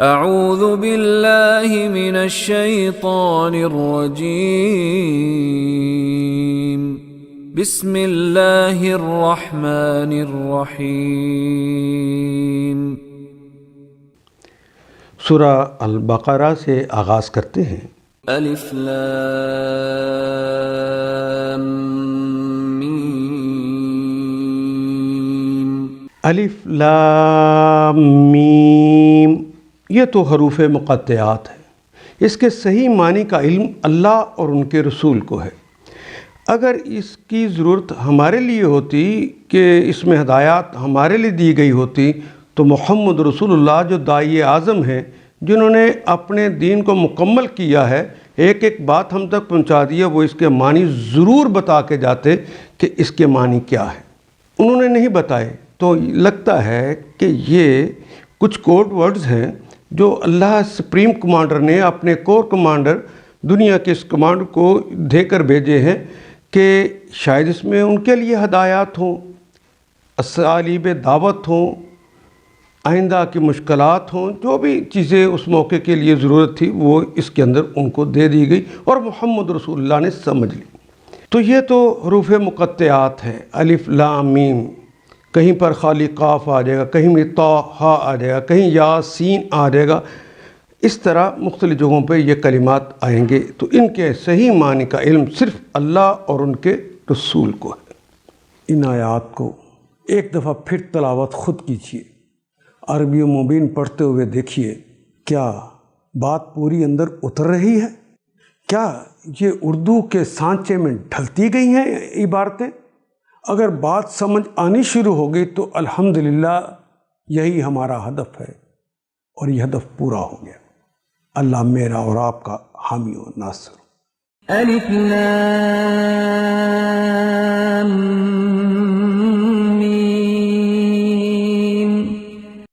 اعوذ باللہ من الشیطان الرجیم بسم اللہ الرحمن الرحیم۔ سورہ البقرہ سے آغاز کرتے ہیں۔ الف لام میم۔ الف لام میم، یہ تو حروف مقطعات ہیں۔ اس کے صحیح معنی کا علم اللہ اور ان کے رسول کو ہے۔ اگر اس کی ضرورت ہمارے لیے ہوتی کہ اس میں ہدایات ہمارے لیے دی گئی ہوتی تو محمد رسول اللہ جو داعی اعظم ہیں، جنہوں نے اپنے دین کو مکمل کیا ہے، ایک ایک بات ہم تک پہنچا دی ہے، وہ اس کے معنی ضرور بتا کے جاتے کہ اس کے معنی کیا ہے۔ انہوں نے نہیں بتائے تو لگتا ہے کہ یہ کچھ کوڈ ورڈز ہیں جو اللہ سپریم کمانڈر نے اپنے کور کمانڈر دنیا کے اس کمانڈ کو دے کر بھیجے ہیں کہ شاید اس میں ان کے لیے ہدایات ہوں، اسالیب دعوت ہوں، آئندہ کی مشکلات ہوں، جو بھی چیزیں اس موقع کے لیے ضرورت تھی وہ اس کے اندر ان کو دے دی گئی اور محمد رسول اللہ نے سمجھ لی۔ تو یہ تو حروف مقطعات ہیں، الف لام میم۔ کہیں پر خالی قاف آ جائے گا، کہیں میں طا ہا آ جائے گا، کہیں یا سین آ جائے گا، اس طرح مختلف جگہوں پہ یہ کلمات آئیں گے۔ تو ان کے صحیح معنی کا علم صرف اللہ اور ان کے رسول کو ہے۔ ان آیات کو ایک دفعہ پھر تلاوت خود کیجیے، عربی مبین پڑھتے ہوئے دیکھیے، کیا بات پوری اندر اتر رہی ہے؟ کیا یہ اردو کے سانچے میں ڈھلتی گئی ہیں عبارتیں؟ اگر بات سمجھ آنی شروع ہو گئی تو الحمدللہ یہی ہمارا ہدف ہے اور یہ ہدف پورا ہو گیا۔ اللہ میرا اور آپ کا حامی و ناصر۔ الف لام